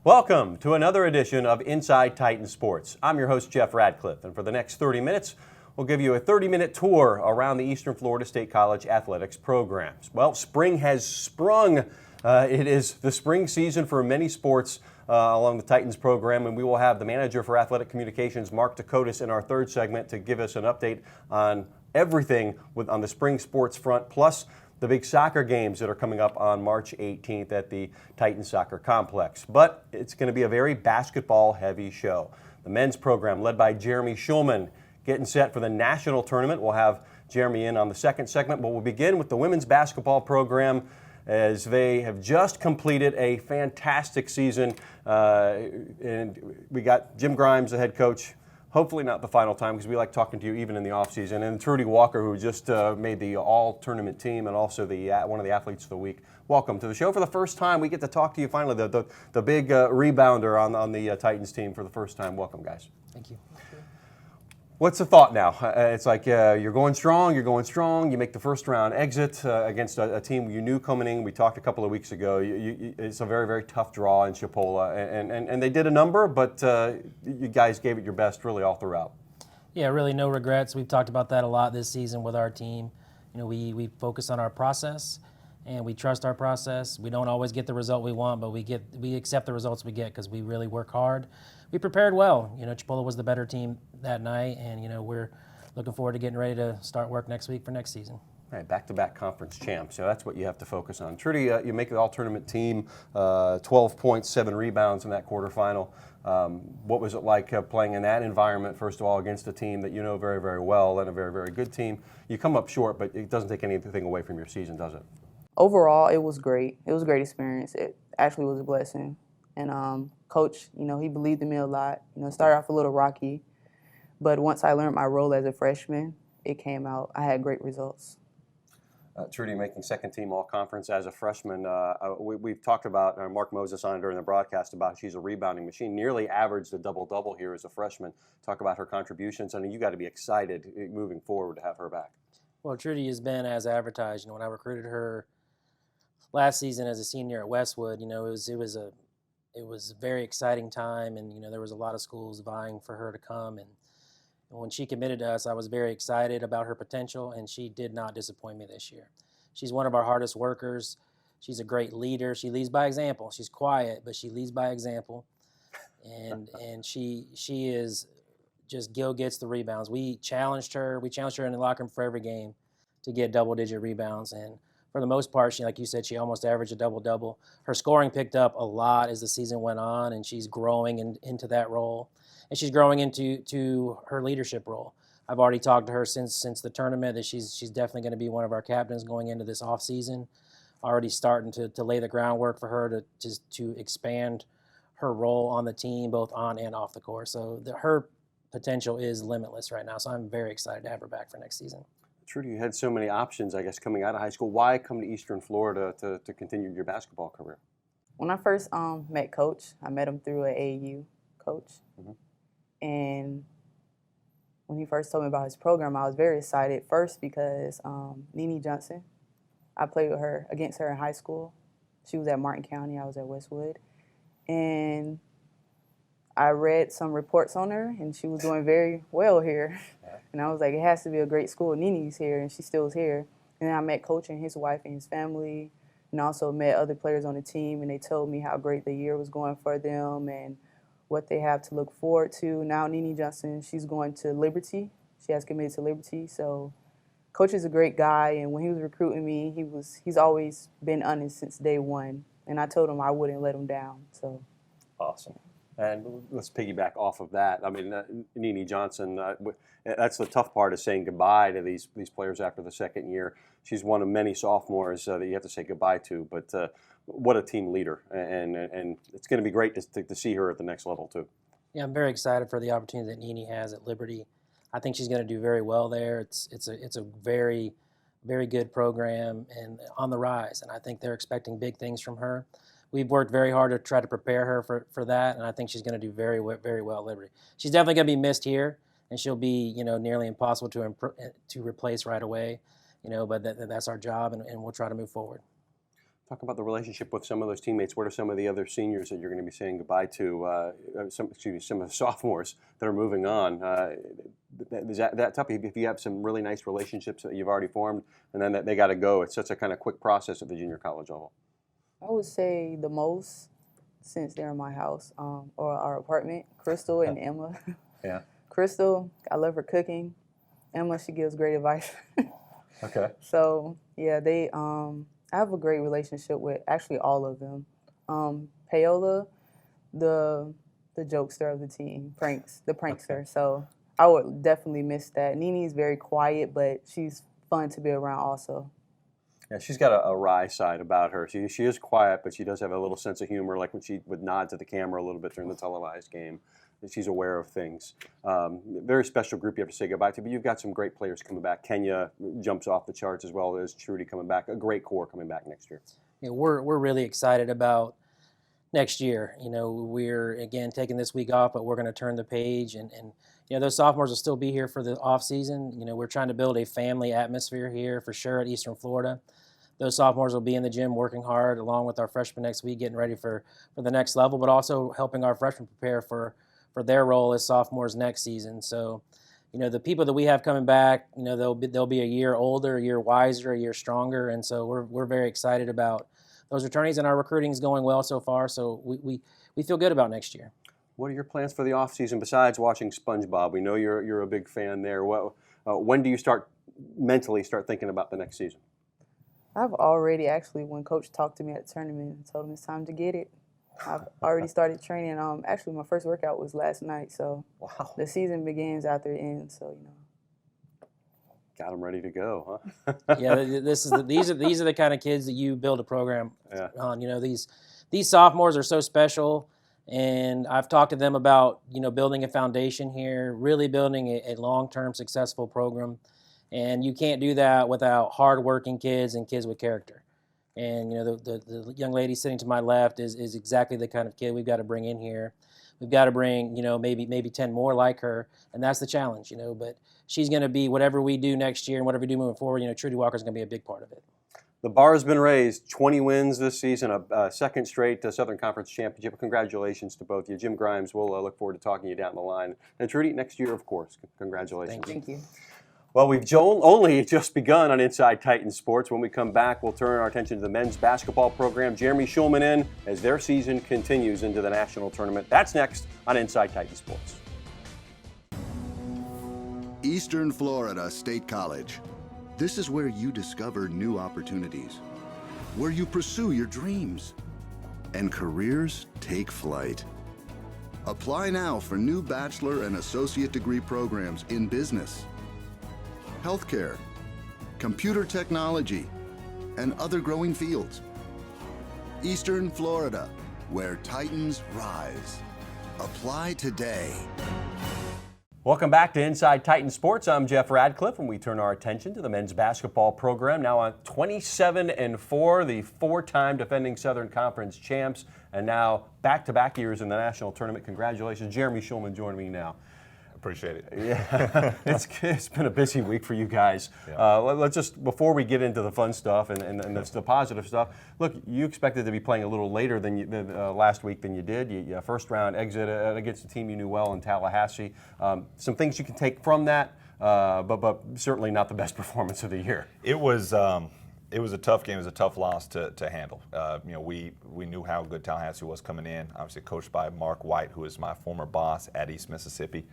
Welcome to another edition of Inside Titan Sports. I'm your host, Jeff Radcliffe, and for the next 30 minutes, we'll give you a 30-minute tour around the Eastern Florida State College athletics programs. Well, spring has sprung. It is the spring season for many sports along the Titans program, and we will have the manager for athletic communications, Mark Dakotas, in our third segment to give us an update on everything on the spring sports front, plus the big soccer games that are coming up on March 18th at the Titan Soccer Complex. But it's going to be a very basketball-heavy show. The men's program, led by Jeremy Schulman, getting set for the national tournament. We'll have Jeremy in on the second segment, but we'll begin with the women's basketball program as they have just completed a fantastic season. And we got Jim Grimes, the head coach. Hopefully not the final time, because we like talking to you even in the offseason. And Trudy Walker, who just made the all-tournament team and also one of the athletes of the week. Welcome to the show for the first time. We get to talk to you finally, the big rebounder on the Titans team for the first time. Welcome, guys. Thank you. What's the thought now? It's like you're going strong. You make the first round exit against a team you knew coming in. We talked a couple of weeks ago. It's a very, very tough draw in Chipola, and they did a number, but you guys gave it your best really all throughout. Yeah, really no regrets. We've talked about that a lot this season with our team. You know, we focus on our process, and we trust our process. We don't always get the result we want, but we accept the results we get because we really work hard. We prepared well. You know, Chipola was the better team that night, and, you know, we're looking forward to getting ready to start work next week for next season. All right, back-to-back conference champs, so that's what you have to focus on. Trudy, you make the all-tournament team, 12 points, 7 rebounds in that quarterfinal. What was it like playing in that environment, first of all, against a team that you know very, very well and a very, very good team? You come up short, but it doesn't take anything away from your season, does it? Overall, it was great. It was a great experience. It actually was a blessing. And Coach, you know, he believed in me a lot. You know, it started off a little rocky, but once I learned my role as a freshman, it came out. I had great results. Trudy making second team all-conference as a freshman. We've talked about Mark Moses on during the broadcast about she's a rebounding machine, nearly averaged a double-double here as a freshman. Talk about her contributions, and you got to be excited moving forward to have her back. Well, Trudy has been as advertised. You know, when I recruited her last season as a senior at Westwood, you know, it was a very exciting time, and, you know, there was a lot of schools vying for her to come. And when she committed to us, I was very excited about her potential, and she did not disappoint me this year. She's one of our hardest workers. She's a great leader. She leads by example. She's quiet, but she leads by example. And she is just gets the rebounds. We challenged her in the locker room for every game to get double-digit rebounds, and for the most part, like you said, she almost averaged a double-double. Her scoring picked up a lot as the season went on, and she's growing into that role. And she's growing into her leadership role. I've already talked to her since the tournament that she's definitely going to be one of our captains going into this offseason. Already starting to lay the groundwork for her to expand her role on the team, both on and off the court. So her potential is limitless right now, so I'm very excited to have her back for next season. Trudy, you had so many options, I guess, coming out of high school. Why come to Eastern Florida to continue your basketball career? When I first met Coach, I met him through an AAU coach. Mm-hmm. And when he first told me about his program, I was very excited. First because Nene Johnson, I played against her in high school. She was at Martin County, I was at Westwood. And I read some reports on her, and she was doing very well here. And I was like, it has to be a great school. Nene's here, and she still is here. And then I met Coach and his wife and his family, and also met other players on the team, and they told me how great the year was going for them and what they have to look forward to. Now Nene Johnson, she's going to Liberty. She has committed to Liberty. So Coach is a great guy, and when he was recruiting me, he's always been honest since day one. And I told him I wouldn't let him down. So awesome. And let's piggyback off of that. I mean, Nene Johnson, that's the tough part, is saying goodbye to these players after the second year. She's one of many sophomores that you have to say goodbye to, but what a team leader. And it's going to be great to see her at the next level, too. Yeah, I'm very excited for the opportunity that Nene has at Liberty. I think she's going to do very well there. It's a very, very good program and on the rise, and I think they're expecting big things from her. We've worked very hard to try to prepare her for that, and I think she's going to do very well at Liberty. She's definitely going to be missed here, and she'll be, you know, nearly impossible to replace right away, you know. But that's our job, and we'll try to move forward. Talk about the relationship with some of those teammates. What are some of the other seniors that you're going to be saying goodbye to? Some of the sophomores that are moving on. Is that tough? If you have some really nice relationships that you've already formed, and then that they got to go, it's such a kind of quick process at the junior college level. I would say the most since they're in my house or our apartment, Crystal and Emma. Yeah. Crystal, I love her cooking. Emma, she gives great advice. Okay. So yeah, they I have a great relationship with actually all of them. Paola, the jokester of the team, the prankster. Okay. So I would definitely miss that. Nini's very quiet, but she's fun to be around also. Yeah, she's got a wry side about her. She is quiet, but she does have a little sense of humor, like when she would nod to the camera a little bit during the televised game. She's aware of things. Very special group you have to say goodbye to, but you've got some great players coming back. Kenya jumps off the charts as well as Trudy coming back. A great core coming back next year. Yeah, we're really excited about next year. You know, we're again taking this week off, but we're going to turn the page, and you know, those sophomores will still be here for the off season. You know, we're trying to build a family atmosphere here for sure at Eastern Florida. Those sophomores will be in the gym working hard along with our freshmen next week, getting ready for the next level, but also helping our freshmen prepare for their role as sophomores next season. So, you know, the people that we have coming back, you know, they'll be a year older, a year wiser, a year stronger, and so we're very excited about those returnees, and our recruiting is going well so far. So we feel good about next year. What are your plans for the off season besides watching SpongeBob? We know you're a big fan there. When do you mentally start thinking about the next season? I've already actually, when Coach talked to me at the tournament and told him it's time to get it, I've already started training. Actually, my first workout was last night, so Wow. the season begins after it ends. So you know, Got them ready to go, huh? Yeah, these are the kind of kids that you build a program Yeah. on. You know, these sophomores are so special, and I've talked to them about, you know, building a foundation here, really building a long-term successful program, and you can't do that without hard-working kids and kids with character. And you know, the young lady sitting to my left is exactly the kind of kid we've got to bring in here. We've got to bring, you know, maybe 10 more like her, and that's the challenge, you know. But she's going to be, whatever we do next year and whatever we do moving forward, you know, Trudy Walker's going to be a big part of it. The bar has been raised. 20 wins this season, a second straight Southern Conference championship. Congratulations to both of you. Jim Grimes, we'll look forward to talking to you down the line. And Trudy, next year, of course. Congratulations. thank you. Well, we've only just begun on Inside Titans Sports. When we come back, we'll turn our attention to the men's basketball program. Jeremy Schulman in as their season continues into the national tournament. That's next on Inside Titans Sports. Eastern Florida State College. This is where you discover new opportunities, where you pursue your dreams, and careers take flight. Apply now for new bachelor and associate degree programs in business, healthcare, computer technology, and other growing fields. Eastern Florida, where Titans rise. Apply today. Welcome back to Inside Titans Sports. I'm Jeff Radcliffe, and we turn our attention to the men's basketball program. Now on 27-4, the four-time defending Southern Conference champs, and now back-to-back years in the national tournament. Congratulations. Jeremy Schulman joining me now. Appreciate it. Yeah, it's been a busy week for you guys. Yeah. Let's just, before we get into the fun stuff and the positive stuff, look, you expected to be playing a little later than last week than you did. You first round exit against a team you knew well in Tallahassee. Some things you can take from that, but certainly not the best performance of the year. It was a tough game. It was a tough loss to handle. You know, we knew how good Tallahassee was coming in. Obviously coached by Mark White, who is my former boss at East Mississippi.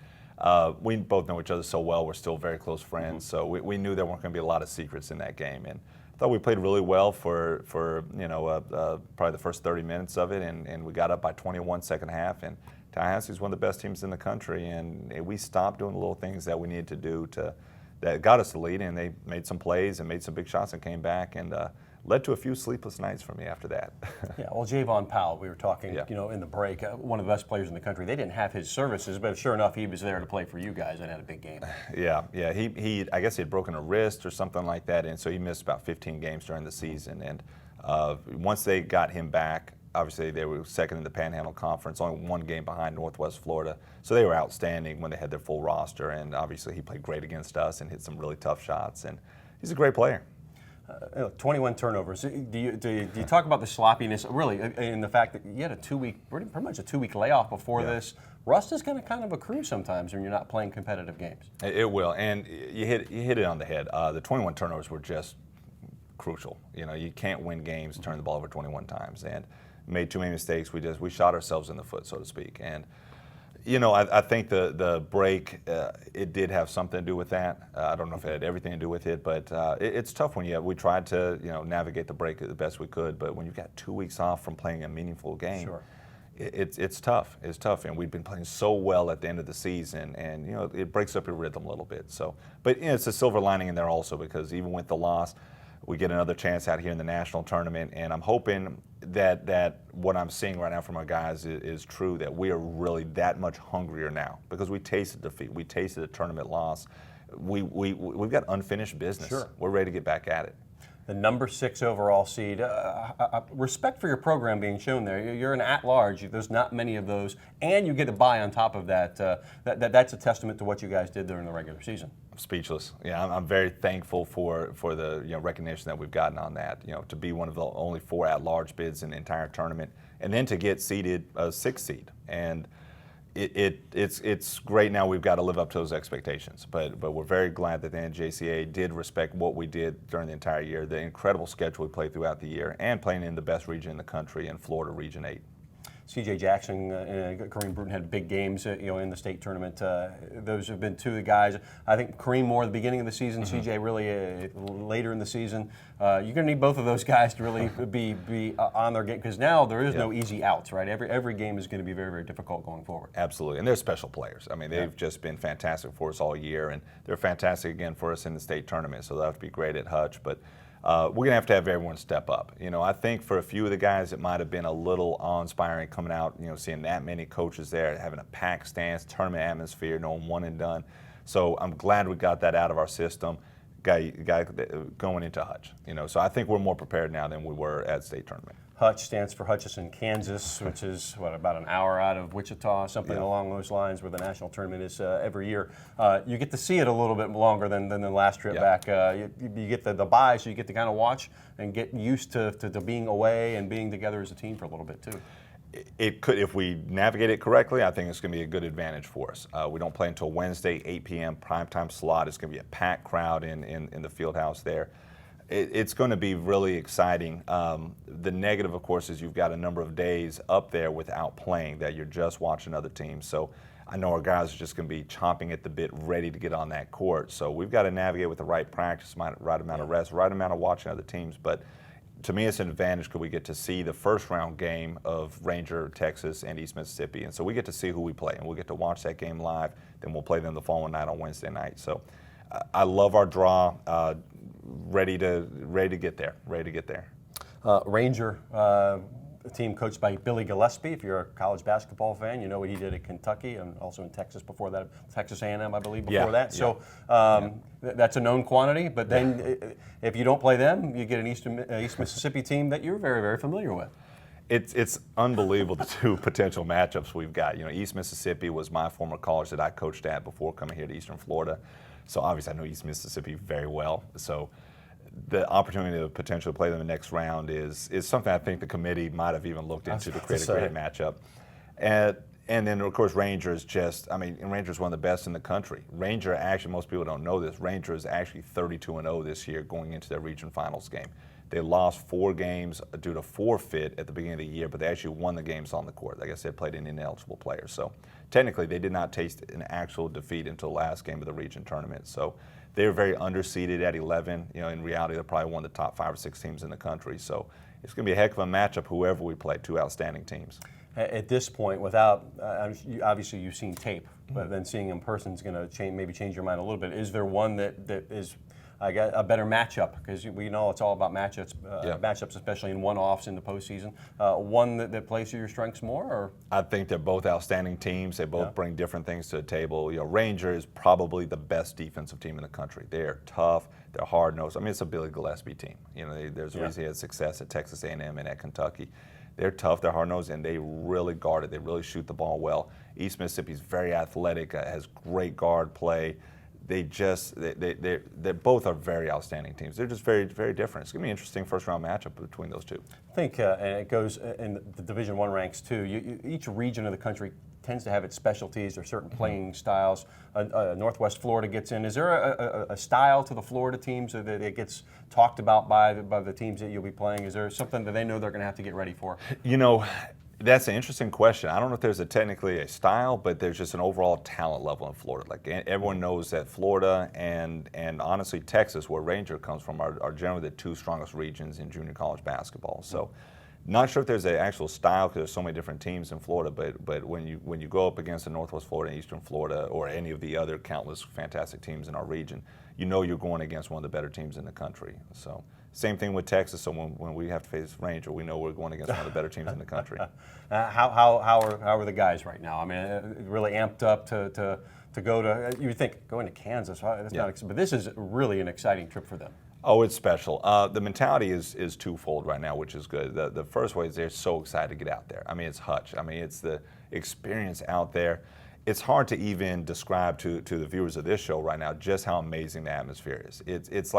We both know each other so well. We're still very close friends. So we knew there weren't going to be a lot of secrets in that game. And I thought we played really well for probably the first 30 minutes of it. And we got up by 21 second half. And Tallahassee is one of the best teams in the country. And we stopped doing the little things that we needed to do that got us the lead. And they made some plays and made some big shots and came back. And led to a few sleepless nights for me after that. Yeah, well, Javon Powell, we were talking, Yeah. you know, in the break, one of the best players in the country. They didn't have his services, but sure enough, he was there to play for you guys and had a big game. Yeah. He I guess he had broken a wrist or something like that, and so he missed about 15 games during the season. And once they got him back, obviously they were second in the Panhandle Conference, only one game behind Northwest Florida. So they were outstanding when they had their full roster, and obviously he played great against us and hit some really tough shots, and he's a great player. 21 turnovers. Do you talk about the sloppiness, really, in the fact that you had a 2-week, pretty much a 2-week layoff before this? Rust is going to kind of accrue sometimes when you're not playing competitive games. It will, and you hit it on the head. The 21 turnovers were just crucial. You can't win games turning the ball over 21 times, and made too many mistakes. We shot ourselves in the foot, so to speak. And I think the break, it did have something to do with that. I don't know if it had everything to do with it, but it's tough when we tried to navigate the break the best we could, but when you've got 2 weeks off from playing a meaningful game, sure. It's tough. It's tough, and we've been playing so well at the end of the season, and it breaks up your rhythm a little bit. So, but it's a silver lining in there also, because even with the loss, we get another chance out here in the national tournament, and I'm hoping that what I'm seeing right now from our guys is true, that we are really that much hungrier now, because we tasted defeat, we tasted a tournament loss. We've got unfinished business. Sure. We're ready to get back at it. The number 6 overall seed. Respect for your program being shown there. You're an at-large. There's not many of those, and you get a bye on top of that. That's a testament to what you guys did during the regular season. I'm speechless. Yeah, I'm very thankful for the recognition that we've gotten on that. To be one of the only 4 at-large bids in the entire tournament, and then to get seeded a 6th seed. And it's great. Now we've got to live up to those expectations, but we're very glad that the NJCAA did respect what we did during the entire year, the incredible schedule we played throughout the year, and playing in the best region in the country, in Florida, Region 8. C.J. Jackson and Kareem Bruton had big games, in the state tournament. Those have been two of the guys. I think Kareem more at the beginning of the season, C.J. really later in the season. You're going to need both of those guys to really be on their game, because now there is no easy outs, right? Every game is going to be very, very difficult going forward. Absolutely, and they're special players. I mean, they've just been fantastic for us all year, and they're fantastic again for us in the state tournament. So they'll have to be great at Hutch, but. We're going to have everyone step up. I think for a few of the guys, it might have been a little awe-inspiring coming out, seeing that many coaches there, having a packed stands, tournament atmosphere, no one and done. So I'm glad we got that out of our system going into Hutch. So I think we're more prepared now than we were at state tournament. Hutch stands for Hutchinson, Kansas, which is, about an hour out of Wichita, something along those lines, where the national tournament is every year. You get to see it a little bit longer than the last trip back. You get the bye, so you get to kind of watch and get used to being away and being together as a team for a little bit, too. It could, if we navigate it correctly, I think it's going to be a good advantage for us. We don't play until Wednesday, 8 p.m. primetime slot. It's going to be a packed crowd in the field house there. It's going to be really exciting. The negative, of course, is you've got a number of days up there without playing, that you're just watching other teams. So I know our guys are just going to be chomping at the bit, ready to get on that court. So we've got to navigate with the right practice, right amount of rest, right amount of watching other teams. But to me, it's an advantage because we get to see the first round game of Ranger, Texas, and East Mississippi. And so we get to see who we play, and we'll get to watch that game live. Then we'll play them the following night on Wednesday night. So I love our draw. Ready to get there. Ranger, a team coached by Billy Gillespie. If you're a college basketball fan, you know what he did at Kentucky and also in Texas before that, Texas A&M, I believe, before that. So that's a known quantity. But then if you don't play them, you get an East Mississippi team that you're very, very familiar with. It's unbelievable, the two potential matchups we've got. East Mississippi was my former college that I coached at before coming here to Eastern Florida. So obviously I know East Mississippi very well. So the opportunity to potentially play them in the next round is something I think the committee might have even looked into to create a great matchup. And then, of course, Ranger is Ranger is one of the best in the country. Ranger, actually, most people don't know this, Ranger is actually 32-0 this year going into their region finals game. They lost 4 games due to forfeit at the beginning of the year, but they actually won the games on the court. Like I said, played an ineligible player. So technically, they did not taste an actual defeat until the last game of the region tournament. So they're very underseeded at 11. In reality, they're probably one of the top 5 or 6 teams in the country. So it's going to be a heck of a matchup, whoever we play, 2 outstanding teams. At this point, without, obviously you've seen tape, but then seeing in person is going to maybe change your mind a little bit. Is there one that is a better matchup? Because we know it's all about matchups, especially in one-offs in the postseason. One that plays to your strengths more? Or? I think they're both outstanding teams. They both bring different things to the table. Ranger is probably the best defensive team in the country. They're tough. They're hard-nosed. It's a Billy Gillespie team. There's a reason he had success at Texas A&M and at Kentucky. They're tough, they're hard-nosed, and they really guard it. They really shoot the ball well. East Mississippi's very athletic, has great guard play. they both are very outstanding teams. They're just very, very different. It's going to be an interesting first-round matchup between those two. I think, and it goes in the Division I ranks too. Each region of the country tends to have its specialties or certain playing styles. Northwest Florida gets in. Is there a style to the Florida teams that it gets talked about by the teams that you'll be playing? Is there something that they know they're going to have to get ready for? You know, that's an interesting question. I don't know if there's technically a style, but there's just an overall talent level in Florida. Like everyone knows that Florida and honestly Texas, where Ranger comes from, are generally the two strongest regions in junior college basketball. So, not sure if there's an actual style because there's so many different teams in Florida. But when you go up against the Northwest Florida, Eastern Florida, or any of the other countless fantastic teams in our region, you know you're going against one of the better teams in the country. So. Same thing with Texas. So when we have to face Ranger, we know we're going against one of the better teams in the country. How are the guys right now? I mean, really amped up to go to. You would think going to Kansas. That's not. But this is really an exciting trip for them. Oh, it's special. The mentality is twofold right now, which is good. The first way is they're so excited to get out there. I mean, it's Hutch. I mean, it's the experience out there. It's hard to even describe to the viewers of this show right now just how amazing the atmosphere is. It's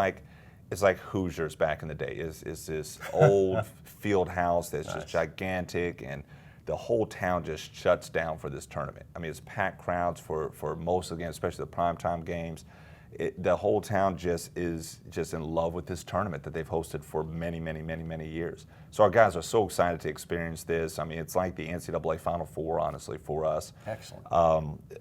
like Hoosiers back in the day. It's this old field house that's just gigantic, and the whole town just shuts down for this tournament. I mean, it's packed crowds for most of the games, especially the primetime games. The whole town just is just in love with this tournament that they've hosted for many, many, many, many years. So our guys are so excited to experience this. I mean, it's like the NCAA Final Four, honestly, for us. Excellent.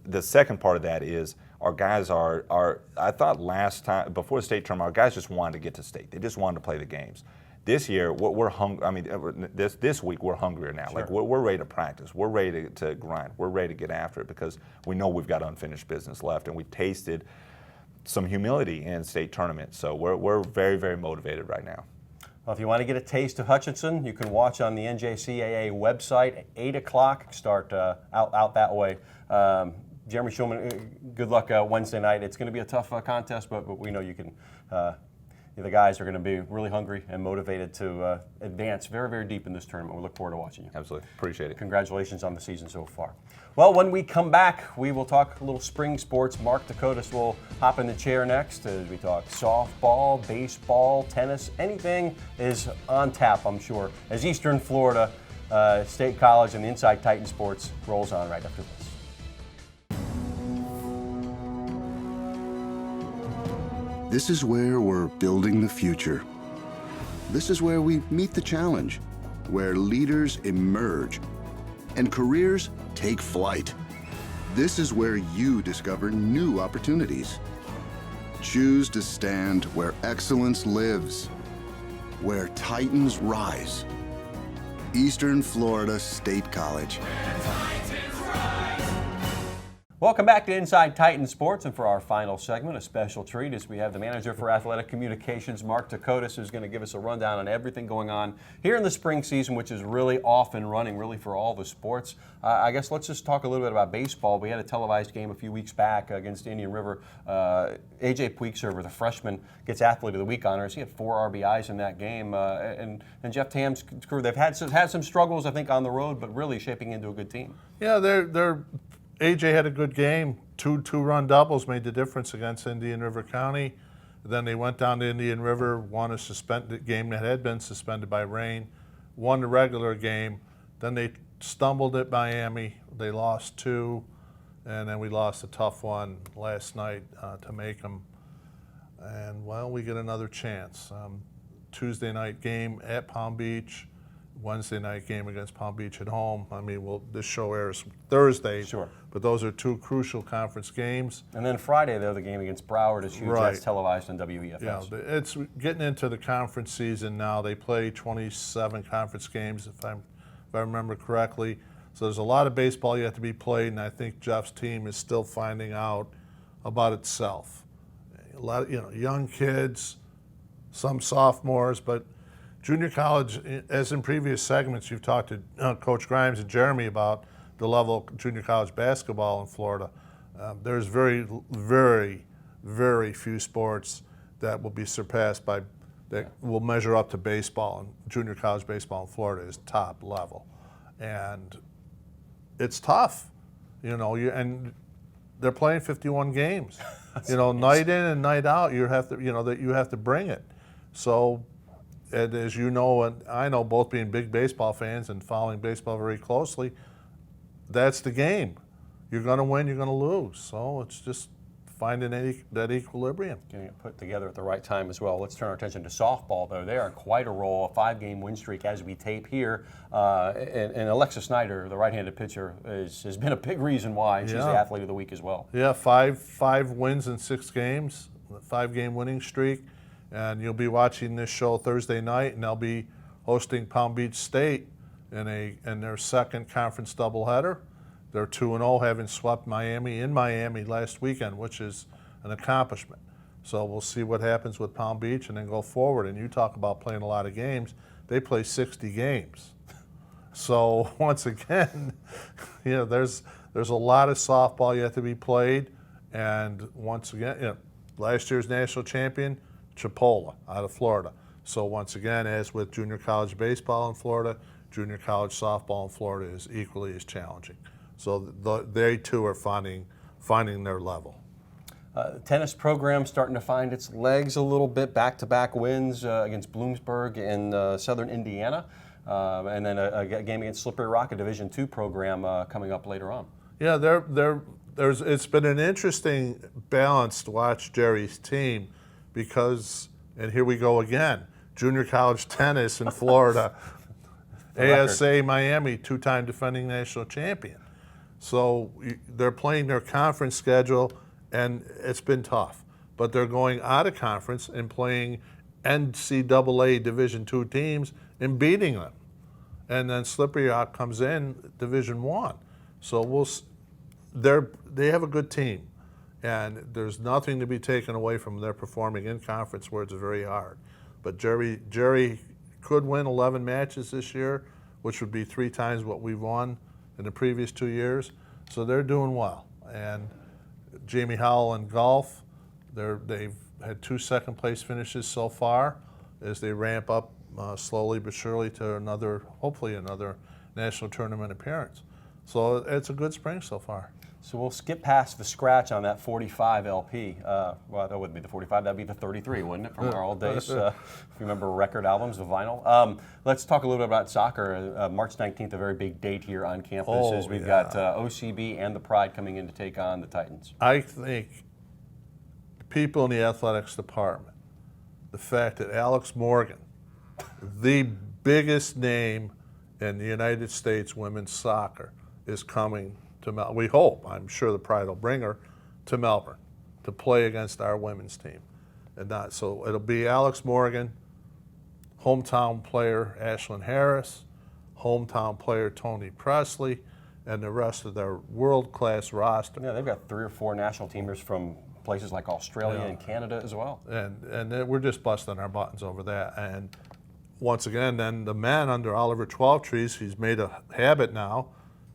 The second part of that is our guys are I thought last time, before the state tournament, our guys just wanted to get to state. They just wanted to play the games. This year, we're hungry. I mean, this week we're hungrier now. Sure. Like we're ready to practice. We're ready to grind. We're ready to get after it because we know we've got unfinished business left, and we've tasted some humility in state tournaments. So we're very, very motivated right now. Well, if you want to get a taste of Hutchinson, you can watch on the NJCAA website at 8 o'clock. Start out that way. Jeremy Schulman, good luck Wednesday night. It's going to be a tough contest, but we know you can. The guys are going to be really hungry and motivated to advance very, very deep in this tournament. We look forward to watching you. Absolutely. Appreciate it. Congratulations on the season so far. Well, when we come back, we will talk a little spring sports. Mark Dakotas will hop in the chair next as we talk softball, baseball, tennis. Anything is on tap, I'm sure, as Eastern Florida State College and the Inside Titan Sports rolls on right after this. This is where we're building the future. This is where we meet the challenge, where leaders emerge and careers take flight. This is where you discover new opportunities. Choose to stand where excellence lives, where titans rise. Eastern Florida State College. Welcome back to Inside Titan Sports, and for our final segment, a special treat is we have the manager for athletic communications, Mark Dakotas, who's going to give us a rundown on everything going on here in the spring season, which is really off and running, really for all the sports. I guess let's just talk a little bit about baseball. We had a televised game a few weeks back against Indian River. AJ Puigserver, the freshman, gets Athlete of the Week honors. He had 4 RBIs in that game, and Jeff Tam's crew. They've had some struggles, I think, on the road, but really shaping into a good team. Yeah, they're AJ had a good game. Two-run doubles made the difference against Indian River County. Then they went down to Indian River, won a suspended game that had been suspended by rain, won the regular game. Then they stumbled at Miami. They lost 2, and then we lost a tough one last night to make them. And, well, we get another chance. Tuesday night game at Palm Beach. Wednesday night game against Palm Beach at home. I mean, this show airs Thursday, Sure. But those are 2 crucial conference games. And then Friday, though, the game against Broward is huge. Right. That's televised on WEFS. Yeah, it's getting into the conference season now. They play 27 conference games, if I remember correctly. So there's a lot of baseball yet to be played, and I think Jeff's team is still finding out about itself. A lot of young kids, some sophomores, but junior college, as in previous segments, you've talked to Coach Grimes and Jeremy about the level of junior college basketball in Florida. There's very, very, very few sports that will be surpassed that will measure up to baseball. And junior college baseball in Florida is top level. And it's tough, and they're playing 51 games. Night in and night out, you have to bring it. So, and as you know, and I know, both being big baseball fans and following baseball very closely, that's the game. You're going to win, you're going to lose. So it's just finding that equilibrium. Getting it put together at the right time as well. Let's turn our attention to softball, though. They are quite a roll, a 5-game win streak as we tape here. And Alexa Snyder, the right-handed pitcher, has been a big reason why. She's the athlete of the week as well. Yeah, five wins in 6 games, a 5-game winning streak. And you'll be watching this show Thursday night, and they'll be hosting Palm Beach State in their second conference doubleheader. They're 2-0, having swept Miami in Miami last weekend, which is an accomplishment. So we'll see what happens with Palm Beach and then go forward. And you talk about playing a lot of games. They play 60 games. So once again, there's a lot of softball yet to be played. And once again, last year's national champion, Chipola out of Florida. So once again, as with junior college baseball in Florida, junior college softball in Florida is equally as challenging. So they too are finding their level. The tennis program starting to find its legs a little bit. Back-to-back wins against Bloomsburg and Southern Indiana, and then a game against Slippery Rock, a Division II program coming up later on. Yeah, it's been an interesting balance to watch Jerry's team because, and here we go again, junior college tennis in Florida, ASA Miami, 2-time defending national champion. So they're playing their conference schedule, and it's been tough. But they're going out of conference and playing NCAA Division II teams and beating them. And then Slippery Rock comes in Division I. So they have a good team, and there's nothing to be taken away from their performing in conference where it's very hard. But Jerry could win 11 matches this year, which would be 3 times what we've won in the previous 2 years. So they're doing well. And Jamie Howell in golf, they've had 2 second-place finishes so far as they ramp up slowly but surely to hopefully another national tournament appearance. So it's a good spring so far. So we'll skip past the scratch on that 45 LP. Well, that wouldn't be the 45, that'd be the 33, wouldn't it, from our old days? If you remember record albums, the vinyl. Let's talk a little bit about soccer. March 19th, a very big date here on campus, as we've got OCB and the Pride coming in to take on the Titans. I think the people in the athletics department, the fact that Alex Morgan, the biggest name in the United States women's soccer, is coming to Melbourne. We hope, I'm sure the Pride will bring her to Melbourne to play against our women's team. So it'll be Alex Morgan, hometown player Ashlyn Harris, hometown player Tony Presley, and the rest of their world-class roster. Yeah, they've got 3 or 4 national teamers from places like Australia and Canada as well. And we're just busting our buttons over that. And once again, then the men under Oliver Twelvetrees, he's made a habit now,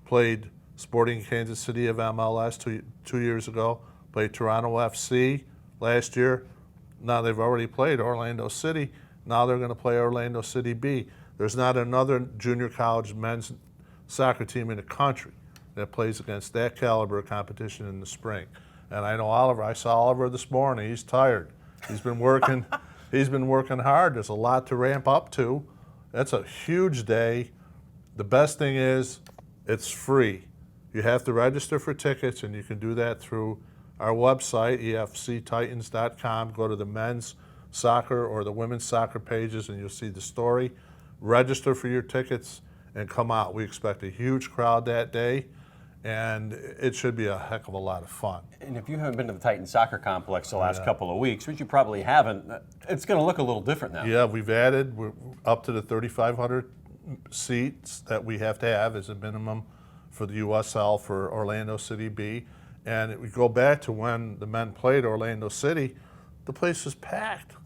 played Sporting Kansas City of MLS 2 years ago, played Toronto FC last year. Now they've already played Orlando City. Now they're going to play Orlando City B. There's not another junior college men's soccer team in the country that plays against that caliber of competition in the spring. And I know Oliver. I saw Oliver this morning. He's tired. He's been working. He's been working hard. There's a lot to ramp up to. That's a huge day. The best thing is it's free. You have to register for tickets, and you can do that through our website, efsctitans.com. Go to the men's soccer or the women's soccer pages, and you'll see the story. Register for your tickets and come out. We expect a huge crowd that day, and it should be a heck of a lot of fun. And if you haven't been to the Titan Soccer Complex the last couple of weeks, which you probably haven't, it's going to look a little different now. Yeah, we're up to the 3,500 seats that we have to have as a minimum for the USL for Orlando City B. And we go back to when the men played Orlando City, the place was packed.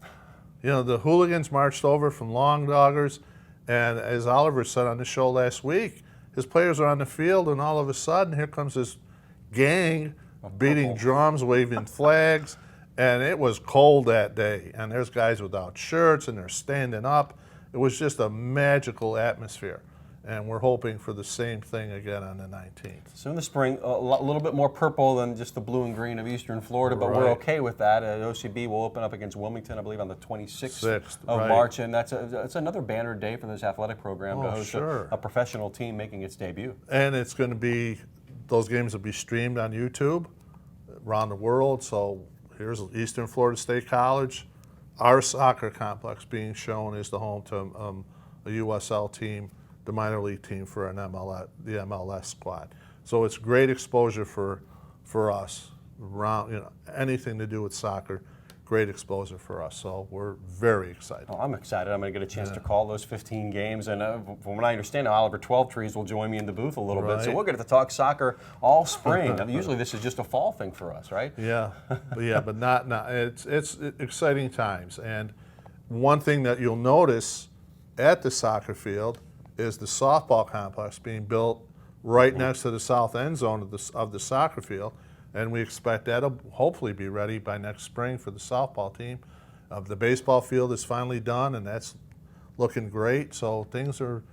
The hooligans marched over from Long Doggers, and as Oliver said on the show last week, his players are on the field, and all of a sudden, here comes this gang beating drums, waving flags, and it was cold that day. And there's guys without shirts, and they're standing up. It was just a magical atmosphere. And we're hoping for the same thing again on the 19th. So in the spring, a little bit more purple than just the blue and green of Eastern Florida, but we're Right. okay with that. OCB will open up against Wilmington, I believe, on the 26th of right. March, and that's another banner day for this athletic program to Oh, host sure. a professional team making its debut. And it's going to be, those games will be streamed on YouTube around the world. So here's Eastern Florida State College. Our soccer complex being shown is the home to a USL team, the minor league team for an the MLS squad. So it's great exposure for us around, anything to do with soccer. Great exposure for us, so we're very excited. Oh, I'm excited. I'm going to get a chance to call those 15 games, and from what I understand, Oliver 12trees will join me in the booth a little bit, so Right. we'll get to talk soccer all spring. Usually this is just a fall thing for us, right? Yeah, but not. It's exciting times, and one thing that you'll notice at the soccer field is the softball complex being built right next to the south end zone of the soccer field. And we expect that'll hopefully be ready by next spring for the softball team. The baseball field is finally done, and that's looking great. So things are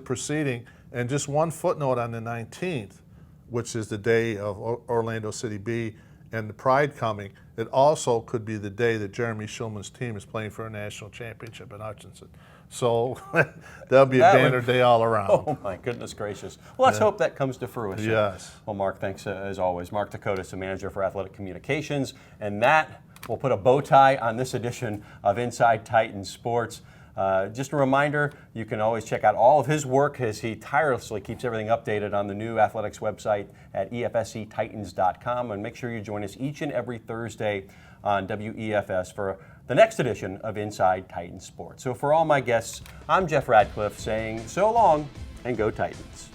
proceeding. And just one footnote on the 19th, which is the day of Orlando City B and the Pride coming, it also could be the day that Jeremy Schulman's team is playing for a national championship in Hutchinson. So that'll be a banner day all around. Oh my goodness gracious. Well, let's hope that comes to fruition. Yes. Well, Mark, thanks as always. Mark Dakotas, the manager for athletic communications. And that will put a bow tie on this edition of Inside Titan Sports. Just a reminder, you can always check out all of his work as he tirelessly keeps everything updated on the new athletics website at EFSCTitans.com. And make sure you join us each and every Thursday on WEFS for the next edition of Inside Titan Sports. So for all my guests, I'm Jeff Radcliffe saying so long and go Titans.